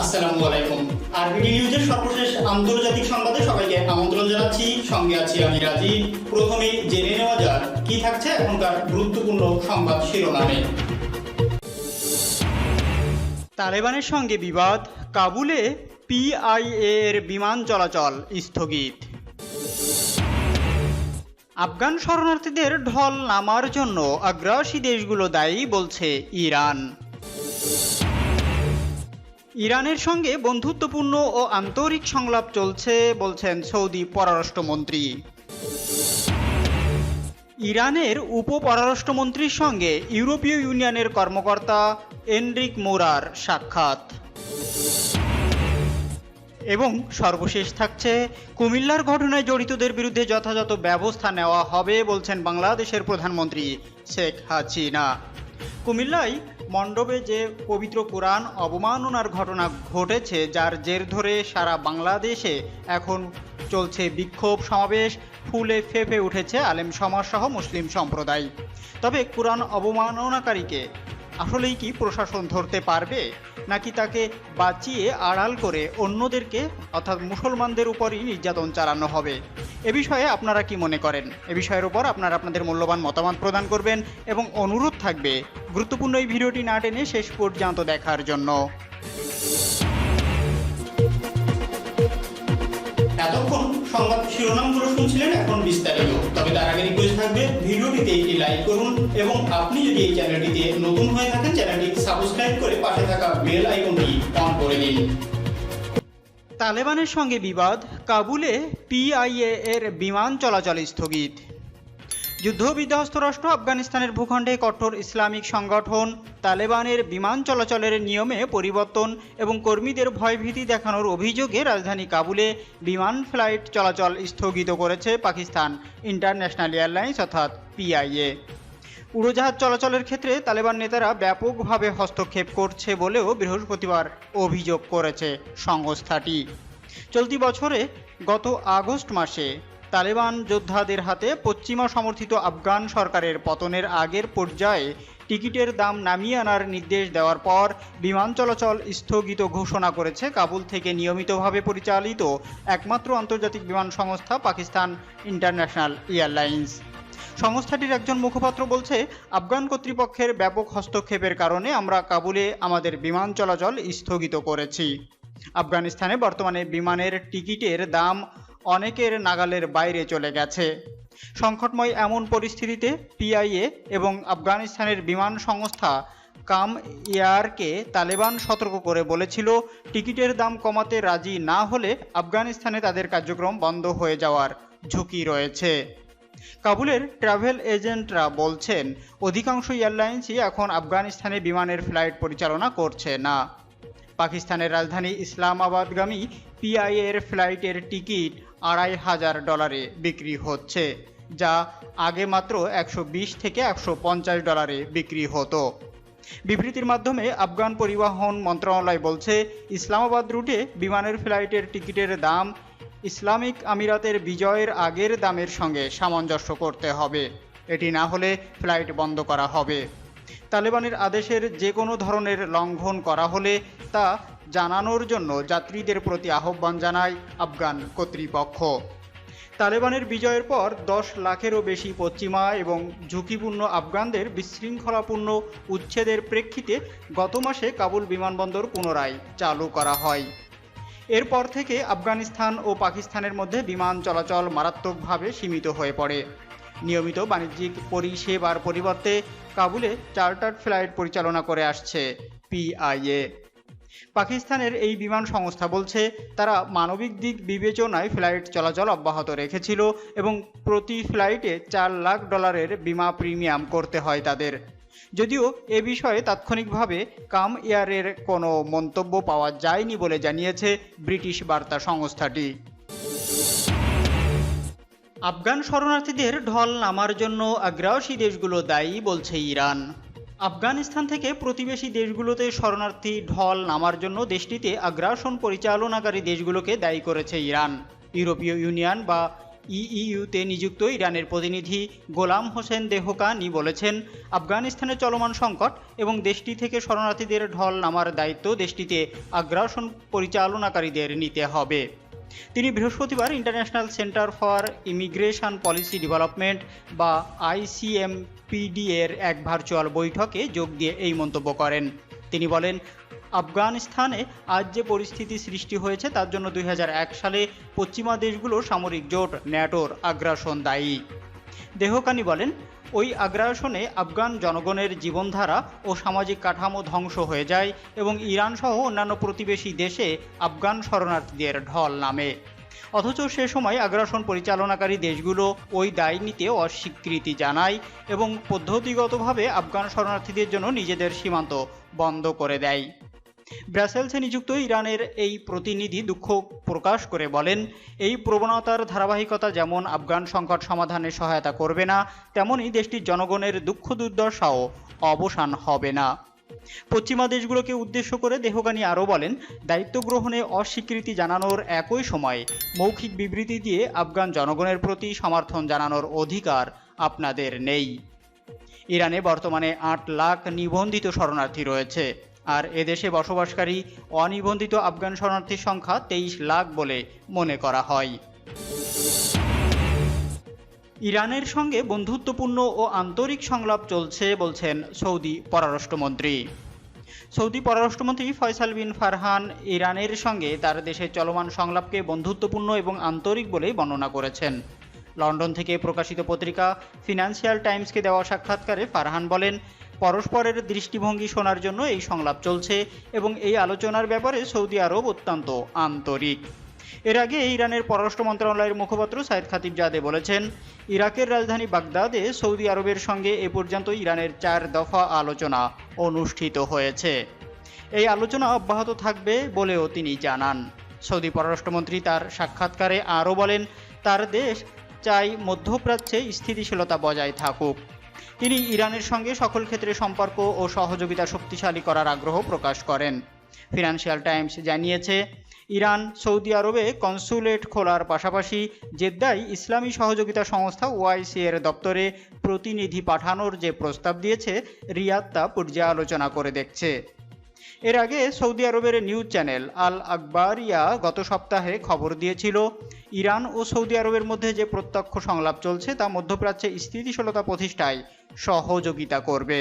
আসসালামু আলাইকুম। আরবিডি নিউজের সর্বশেষ আন্তর্জাতিক সংবাদে সবাইকে আমন্ত্রণ জানাচ্ছি। সঙ্গে আছি আমি রাজীব। প্রথমেই জেনে নেওয়া যাক কি থাকছে এখনকার গুরুত্বপূর্ণ সংবাদ শিরোনামে। তালেবানের সঙ্গে বিবাদ, কাবুলে পিআইএ এর বিমান চলাচল স্থগিত। আফগান শরণার্থীদের ঢল নামার জন্য আগ্রাসী দেশগুলো দায়ী বলছে ইরান। ইরানের সঙ্গে বন্ধুত্বপূর্ণ ও আন্তরিক সংলাপ চলছে বলছেন সৌদি পররাষ্ট্রমন্ত্রী। ইরানের উপপররাষ্ট্রমন্ত্রীর সঙ্গে ইউরোপীয় ইউনিয়নের কর্মকর্তা এনরিক মোরার সাক্ষাৎ। এবং সর্বশেষ থাকছে কুমিল্লার ঘটনায় জড়িতদের বিরুদ্ধে যথাযথ ব্যবস্থা নেওয়া হবে বলছেন বাংলাদেশের প্রধানমন্ত্রী শেখ হাসিনা। কুমিল্লায় মণ্ডপে যে পবিত্র কোরআন অবমাননার ঘটনা ঘটেছে, যার জের ধরে সারা বাংলাদেশে এখন চলছে বিক্ষোভ সমাবেশ, ফুলে ফেঁপে উঠেছে আলেম সমাজসহ মুসলিম সম্প্রদায়। তবে কোরআন অবমাননাকারীকে আসলেই কি প্রশাসন ধরতে পারবে, নাকি তাকে বাঁচিয়ে আড়াল করে অন্যদেরকে অর্থাৎ মুসলমানদের উপরই নির্যাতন চালানো হবে? এ বিষয়ে আপনারা কি মনে করেন? এ বিষয়ের উপর আপনারা আপনাদের মূল্যবান মতামত প্রদান করবেন এবং অনুরোধ থাকবে গুরুত্বপূর্ণ এই ভিডিওটি না টেনে শেষ পর্যন্ত দেখার জন্য। এতক্ষণ সংবাদ শিরোনামগুলো শুনছিলেন, এখন বিস্তারিত। তবে তার আগে রিকোয়েস্ট থাকবে ভিডিওটিতে একটি লাইক করুন এবং আপনি যদি এই চ্যানেলটিতে নতুন হয়ে থাকেন চ্যানেলটি সাবস্ক্রাইব করে পাশে থাকা বেল আইকনটি অন করে দিন। তালেবানের সঙ্গে বিবাদ, কাবুলে পিআইএ এর বিমান চলাচল স্থগিত। যুদ্ধবিধ্বস্ত রাষ্ট্র আফগানিস্তানের ভূখণ্ডে কঠোর ইসলামিক সংগঠন তালেবানের বিমান চলাচলের নিয়মে পরিবর্তন এবং কর্মীদের ভয়ভীতি দেখানোর অভিযোগে রাজধানী কাবুলে বিমান ফ্লাইট চলাচল স্থগিত করেছে পাকিস্তান ইন্টারন্যাশনাল এয়ারলাইন্স অর্থাৎ পিআইএ। উড়োজাহাজ চলাচলের ক্ষেত্রে তালেবান নেতারা ব্যাপকভাবে হস্তক্ষেপ করছে বলেও বৃহস্পতিবার অভিযোগ করেছে সংস্থাটি। চলতি বছরে গত আগস্ট মাসে তালেবান যোদ্ধাদের হাতে পশ্চিমা সমর্থিত আফগান সরকারের পতনের আগের পর্যায়ে টিকিটের দাম নামিয়ে আনার নির্দেশ দেওয়ার পর বিমান চলাচল স্থগিত ঘোষণা করেছে কাবুল থেকে নিয়মিতভাবে পরিচালিত একমাত্র আন্তর্জাতিক বিমান সংস্থা পাকিস্তান ইন্টারন্যাশনাল এয়ারলাইন্স। সংস্থাটির একজন মুখপাত্র বলছে, আফগান কর্তৃপক্ষের ব্যাপক হস্তক্ষেপের কারণে আমরা কাবুলে আমাদের বিমান চলাচল স্থগিত করেছি। আফগানিস্তানে বর্তমানে বিমানের টিকিটের দাম অনেকের নাগালের বাইরে চলে গেছে। সংকটময় এমন পরিস্থিতিতে পিআইএ এবং আফগানিস্তানের বিমান সংস্থা কাম এয়ারকে তালেবান সতর্ক করে বলেছিল, টিকিটের দাম কমাতে রাজি না হলে আফগানিস্তানে তাদের কার্যক্রম বন্ধ হয়ে যাওয়ার ঝুঁকি রয়েছে। কাবুলের ট্রাভেল এজেন্টরা বলছেন, অধিকাংশ এয়ারলাইন্সই এখন আফগানিস্তানে বিমানের ফ্লাইট পরিচালনা করছে না। পাকিস্তানের রাজধানী ইসলামাবাদগামী পিআইএ এর ফ্লাইটের টিকিট $2,500 বিক্রি হচ্ছে, যা আগে মাত্র $120 থেকে $150 বিক্রি হতো। বিবৃতির মাধ্যমে আফগান পরিবহন মন্ত্রণালয় বলছে, ইসলামাবাদ রুটে বিমানের ফ্লাইটের টিকিটের দাম ইসলামিক আমিরাতের বিজয়ের আগের দামের সঙ্গে সামঞ্জস্য করতে হবে। এটি না হলে ফ্লাইট বন্ধ করা হবে। তালেবানের আদেশের যে কোনো ধরনের লঙ্ঘন করা হলে তা জানানোর জন্য যাত্রীদের প্রতি আহ্বান জানায় আফগান কর্তৃপক্ষ। তালেবানের বিজয়ের পর 10 লাখেরও বেশি পশ্চিমা এবং ঝুঁকিপূর্ণ আফগানদের বিশৃঙ্খলাপূর্ণ উচ্ছেদের প্রেক্ষিতে গত মাসে কাবুল বিমানবন্দর পুনরায় চালু করা হয়। এরপর থেকে আফগানিস্তান ও পাকিস্তানের মধ্যে বিমান চলাচল মারাত্মকভাবে সীমিত হয়ে পড়ে। নিয়মিত বাণিজ্যিক পরিষেবার পরিবর্তে কাবুলে চার্টার্ড ফ্লাইট পরিচালনা করে আসছে পিআইএ। পাকিস্তানের এই বিমান সংস্থা বলছে, তারা মানবিক দিক বিবেচনায় ফ্লাইট চলাচল অব্যাহত রেখেছিল এবং প্রতি ফ্লাইটে $4 লাখ বিমা প্রিমিয়াম করতে হয় তাদের। যদিও এ বিষয়ে তাৎক্ষণিকভাবে কাম এয়ারের কোনো মন্তব্য পাওয়া যায়নি বলে জানিয়েছে ব্রিটিশ বার্তা সংস্থাটি। আফগান শরণার্থীদের ঢল নামার জন্য আগ্রাসী দেশগুলো দায়ী বলছে ইরান। আফগানিস্তান থেকে প্রতিবেশী দেশগুলোতে শরণার্থী ঢল নামার জন্য দেশটিতে আগ্রাসন পরিচালনাকারী দেশগুলোকে দায়ী করেছে ইরান। ইউরোপীয় ইউনিয়ন বা ইইউতে নিযুক্ত ইরানের প্রতিনিধি গোলাম হোসেন দেহকানি বলেছেন, আফগানিস্তানে চলমান সংকট এবং দেশটি থেকে শরণার্থীদের ঢল নামার দায়িত্ব দেশটিতে আগ্রাসন পরিচালনাকারীদের নিতে হবে। তিনি বৃহস্পতিবার international centre for immigration policy development বা ICMPD এর এক ভার্চুয়াল বৈঠকে যোগ দিয়ে এই মন্তব্য করেন। তিনি বলেন, আফগানিস্তানে আজ যে পরিস্থিতি সৃষ্টি হয়েছে তার জন্য 2001 সালে পশ্চিমা দেশগুলোর সামরিক জোট ন্যাটোর আগ্রাসন দায়ী। দেহকানি বলেন, ওই আগ্রাসনে আফগান জনগণের জীবনধারা ও সামাজিক কাঠামো ধ্বংস হয়ে যায় এবং ইরান সহ অন্যান্য প্রতিবেশী দেশে আফগান শরণার্থীদের ঢল নামে। অথচ সে সময় আগ্রাসন পরিচালনাকারী দেশগুলো ওই দায় নিতে অস্বীকৃতি জানায় এবং পদ্ধতিগতভাবে আফগান শরণার্থীদের জন্য নিজেদের সীমান্ত বন্ধ করে দেয়। ব্রাসেলসে নিযুক্ত ইরানের এই প্রতিনিধি দুঃখ প্রকাশ করে বলেন, এই প্রবণতার ধারাবাহিকতা যেমন আফগান সংকট সমাধানে সহায়তা করবে না, তেমনি দেশটির জনগণের দুঃখ দুর্দশাও অবসান হবে না। পশ্চিমা দেশগুলোকে উদ্দেশ্য করে দেহকানি আরও বলেন, দায়িত্ব গ্রহণে অস্বীকৃতি জানানোর একই সময় মৌখিক বিবৃতি দিয়ে আফগান জনগণের প্রতি সমর্থন জানানোর অধিকার আপনাদের নেই। ইরানে বর্তমানে 8 লাখ নিবন্ধিত শরণার্থী রয়েছে, আর এদেশে বসবাসকারী অনিবন্ধিত আফগান শরণার্থীর সংখ্যা 23 লাখ বলে মনে করা হয়। ইরানের সঙ্গে বন্ধুত্বপূর্ণ ও আন্তরিক সংলাপ চলছে বলছেন সৌদি পররাষ্ট্রমন্ত্রী। সৌদি পররাষ্ট্রমন্ত্রী ফয়সাল বিন ফারহান ইরানের সঙ্গে তার দেশের চলমান সংলাপকে বন্ধুত্বপূর্ণ এবং আন্তরিক বলেই বর্ণনা করেছেন। লন্ডন থেকে প্রকাশিত পত্রিকা ফিনান্সিয়াল টাইমসকে দেওয়া সাক্ষাৎকারে ফারহান বলেন, পরস্পরের দৃষ্টিভঙ্গি শোনার জন্য এই সংলাপ চলছে এবং এই আলোচনার ব্যাপারে সৌদি আরব অত্যন্ত আন্তরিক। এর আগে ইরানের পররাষ্ট্র মন্ত্রণালয়ের মুখপাত্র সাইদ খাতিবজাদে বলেছেন, ইরাকের রাজধানী বাগদাদে সৌদি আরবের সঙ্গে এ পর্যন্ত ইরানের 4 দফা আলোচনা অনুষ্ঠিত হয়েছে। এই আলোচনা অব্যাহত থাকবে বলেও তিনি জানান। সৌদি পররাষ্ট্রমন্ত্রী তার সাক্ষাৎকারে আরও বলেন, তার দেশ চাই মধ্যপ্রাচ্যে স্থিতিশীলতা বজায় থাকুক। তিনি ইরানের সঙ্গে সকল ক্ষেত্রে সম্পর্ক ও সহযোগিতা শক্তিশালী করার আগ্রহ প্রকাশ করেন। ফিনান্সিয়াল টাইমস জানিয়েছে, ইরান সৌদি আরবে কনসুলেট খোলার পাশাপাশি জেদ্দায় ইসলামী সহযোগিতা সংস্থা OIC এর দপ্তরে প্রতিনিধি পাঠানোর যে প্রস্তাব দিয়েছে, রিয়াদ তা পর্যালোচনা করে দেখছে। এর আগে সৌদি আরবের নিউজ চ্যানেল আল আকবারিয়া গত সপ্তাহে খবর দিয়েছিল, ইরান ও সৌদি আরবের মধ্যে যে প্রত্যক্ষ সংলাপ চলছে তা মধ্যপ্রাচ্যে স্থিতিশীলতা প্রতিষ্ঠায় সহযোগিতা করবে।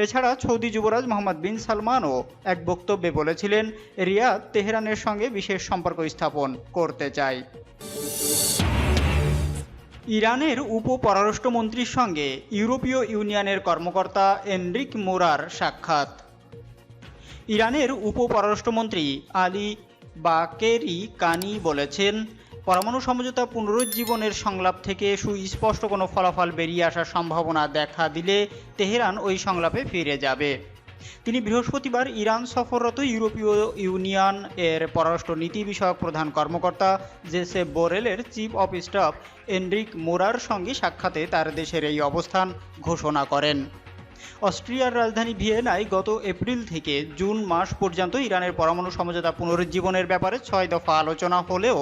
এছাড়া সৌদি যুবরাজ মোহাম্মদ বিন সালমানও এক বক্তব্যে বলেছিলেন, রিয়াদ তেহরানের সঙ্গে বিশেষ সম্পর্ক স্থাপন করতে চায়। ইরানের উপ পররাষ্ট্রমন্ত্রীর সঙ্গে ইউরোপীয় ইউনিয়নের কর্মকর্তা এনরিক মোরার সাক্ষাৎ। ইরানের উপ পররাষ্ট্রমন্ত্রী আলী বাকেরি কানি বলেছেন, পরমাণু সমঝোতা পুনরুজ্জীবনের সংলাপ থেকে সুস্পষ্ট কোনো ফলাফল বেরিয়ে আসার সম্ভাবনা দেখা দিলে তেহরান ওই সংলাপে ফিরে যাবে। তিনি বৃহস্পতিবার ইরান সফররত ইউরোপীয় ইউনিয়ন এর পররাষ্ট্র নীতি বিষয়ক প্রধান কর্মকর্তা জোসেপ বোরেলের চিফ অফ স্টাফ এনরিক মোরার সঙ্গে সাক্ষাতে তার দেশের এই অবস্থান ঘোষণা করেন। অস্ট্রিয়ার রাজধানী ভিয়েনায় গত এপ্রিল থেকে জুন মাস পর্যন্ত ইরানের পরমাণু সমঝোতা পুনরুজ্জীবনের ব্যাপারে 6 দফা আলোচনা হলেও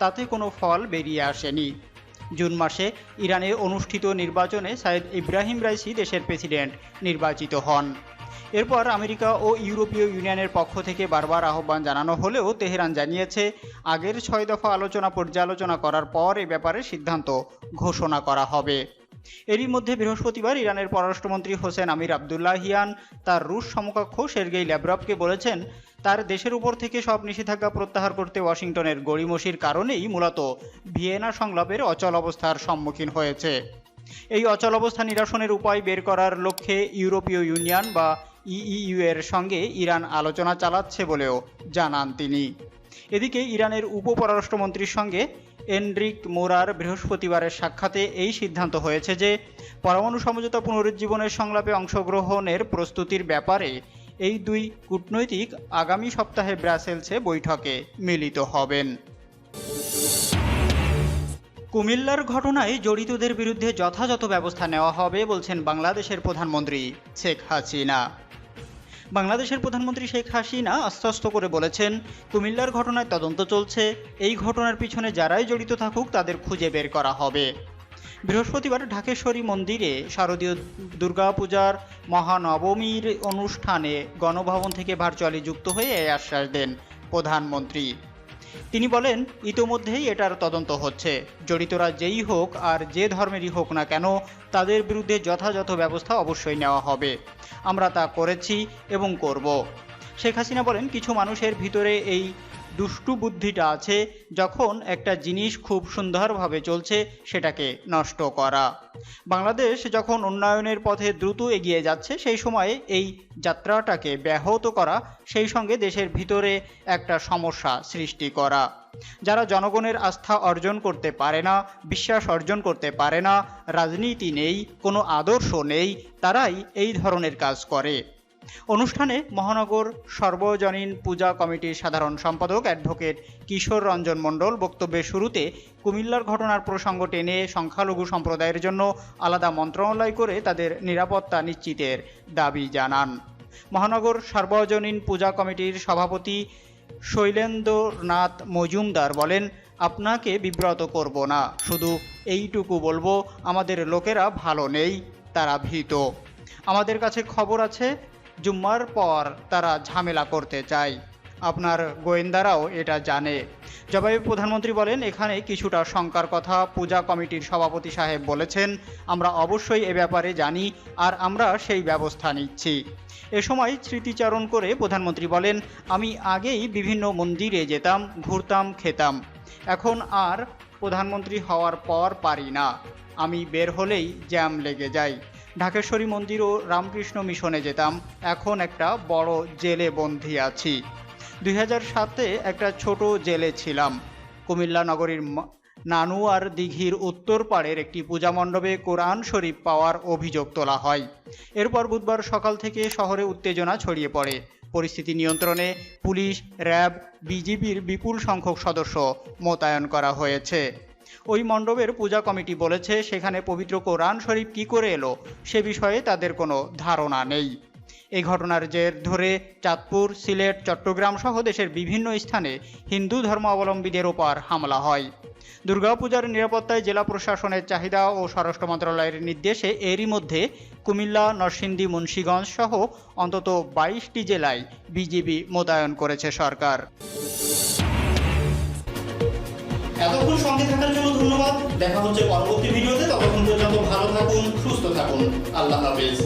তাতে কোনো ফল বেরিয়ে আসেনি। জুন মাসে ইরানে অনুষ্ঠিত নির্বাচনে সাইদ ইব্রাহিম রাইসি দেশের প্রেসিডেন্ট নির্বাচিত হন। এরপর আমেরিকা ও ইউরোপীয় ইউনিয়নের পক্ষ থেকে বারবার আহ্বান জানানো হলেও তেহরান জানিয়েছে, আগের 6 দফা আলোচনা পর্যালোচনা করার পর এ ব্যাপারে সিদ্ধান্ত ঘোষণা করা হবে। এরই মধ্যে বৃহস্পতিবার ইরানের পররাষ্ট্রমন্ত্রী হোসেন আমির আবদুল্লাহিয়ান তার রুশ সমকক্ষ সের্গেই ল্যাভরভকে বলেছেন, তার দেশের উপর থেকে সব নিষেধাজ্ঞা প্রত্যাহার করতে ওয়াশিংটনের গড়িমসির কারণেই মূলত ভিয়েনা সংলাপের অচল অবস্থার সম্মুখীন হয়েছে। এই অচল অবস্থা নিরসনের উপায় বের করার লক্ষ্যে ইউরোপীয় ইউনিয়ন বা ইইউ এর সঙ্গে ইরান আলোচনা চালাচ্ছে বলেও জানান তিনি। এদিকে ইরানের উপ পররাষ্ট্রমন্ত্রীর সঙ্গে এনরিক মোরার বৃহস্পতিবারের সাক্ষাতে এই সিদ্ধান্ত হয়েছে যে পরমাণু সমঝোতা পুনরুজ্জীবনের সংলাপে অংশগ্রহণের প্রস্তুতির ব্যাপারে এই দুই কূটনৈতিক আগামী সপ্তাহে ব্রাসেলসে বৈঠকে মিলিত হবেন। কুমিল্লার ঘটনায় জড়িতদের বিরুদ্ধে যথাযথ ব্যবস্থা নেওয়া হবে বলছেন বাংলাদেশের প্রধানমন্ত্রী শেখ হাসিনা। বাংলাদেশের প্রধানমন্ত্রী শেখ হাসিনা আশ্বস্ত করে বলেছেন, কুমিল্লার ঘটনায় তদন্ত চলছে, এই ঘটনার পিছনে যারাই জড়িত থাকুক তাদের খুঁজে বের করা হবে। বৃহস্পতিবার ঢাকেশ্বরী মন্দিরে শারদীয় দুর্গাপূজার মহানবমীর অনুষ্ঠানে গণভবন থেকে ভার্চুয়ালি যুক্ত হয়ে এই আশ্বাস দেন প্রধানমন্ত্রী। তিনি বলেন, ইতোমধ্যেই এটার তদন্ত হচ্ছে, জড়িতরা যেই হোক আর যে ধর্মেরই হোক না কেন তাদের বিরুদ্ধে যথাযথ ব্যবস্থা অবশ্যই নেওয়া হবে। আমরা তা করেছি এবং করব। শেখ হাসিনা বলেন, কিছু মানুষের ভিতরে এই দুষ্টু বুদ্ধিটা আছে, যখন একটা জিনিস খুব সুন্দরভাবে চলছে সেটাকে নষ্ট করা। বাংলাদেশ যখন উন্নয়নের পথে দ্রুত এগিয়ে যাচ্ছে সেই সময়ে এই যাত্রাটাকে ব্যাহত করা, সেই সঙ্গে দেশের ভিতরে একটা সমস্যা সৃষ্টি করা। যারা জনগণের আস্থা অর্জন করতে পারে না, বিশ্বাস অর্জন করতে পারে না, রাজনীতি নেই, কোনো আদর্শ নেই, তারাই এই ধরনের কাজ করে। অনুষ্ঠানে মহানগর সর্বজনীন পূজা কমিটির সাধারণ সম্পাদক অ্যাডভোকেট কিশোর রঞ্জন মণ্ডল বক্তব্যের শুরুতে কুমিল্লার ঘটনার প্রসঙ্গ টেনে সংখ্যালঘু সম্প্রদায়ের জন্য আলাদা মন্ত্রণালয় করে তাদের নিরাপত্তা নিশ্চিতের দাবি জানান। মহানগর সর্বজনীন পূজা কমিটির সভাপতি শৈলেন্দ্রনাথ মজুমদার বলেন, আপনাকে বিব্রত করব না, শুধু এইটুকু বলবো, আমাদের লোকেরা ভালো নেই, তারা ভীত। আমাদের কাছে খবর আছে জুম্মার পর তারা ঝামেলা করতে চায়, আপনার গোয়েন্দারাও এটা জানে। জবাবে প্রধানমন্ত্রী বলেন, এখানে কিছুটা শঙ্কার কথা পূজা কমিটির সভাপতি সাহেব বলেছেন, আমরা অবশ্যই এ ব্যাপারে জানি আর আমরা সেই ব্যবস্থা নিচ্ছি। এ সময় স্মৃতিচারণ করে প্রধানমন্ত্রী বলেন, আমি আগেই বিভিন্ন মন্দিরে যেতাম, ঘুরতাম, খেতাম, এখন আর প্রধানমন্ত্রী হওয়ার পর পারি না, আমি বের হলেই জ্যাম লেগে যায়। ঢাকেশ্বরী মন্দির ও রামকৃষ্ণ মিশনে যেতাম, এখন একটা বড় জেলে বন্দী আছি। 2007-এ একটা ছোট জেলে ছিলাম। কুমিল্লা নগরীর নানুয়ার দিঘির উত্তর পাড়ের একটি পূজা মণ্ডপে কোরআন শরীফ পাওয়ার অভিযোগ তোলা হয়। এরপর বুধবার সকাল থেকে শহরে উত্তেজনা ছড়িয়ে পড়ে। পরিস্থিতি নিয়ন্ত্রণে পুলিশ, র্যাব, বিজিবির বিপুল সংখ্যক সদস্য মোতায়েন করা হয়েছে। ওই মণ্ডপের পূজা কমিটি বলেছে, সেখানে পবিত্র কোরআন শরীফ কী করে এলো সে বিষয়ে তাদের কোনো ধারণা নেই। এই ঘটনার জের ধরে চাঁদপুর, সিলেট, চট্টগ্রাম সহ দেশের বিভিন্ন স্থানে হিন্দু ধর্মাবলম্বীদের ওপর হামলা হয়। দুর্গাপূজার নিরাপত্তায় জেলা প্রশাসনের চাহিদা ও স্বরাষ্ট্র মন্ত্রণালয়ের নির্দেশে এরই মধ্যে কুমিল্লা, নরসিংদী, মুন্সিগঞ্জ সহ অন্তত 22টি জেলায় বিজিবি মোতায়েন করেছে সরকার। এতক্ষণ সঙ্গে থাকার জন্য ধন্যবাদ। দেখা হচ্ছে পরবর্তী ভিডিওতে, ততক্ষণ পর্যন্ত ভালো থাকুন, সুস্থ থাকুন। আল্লাহ হাফেজ।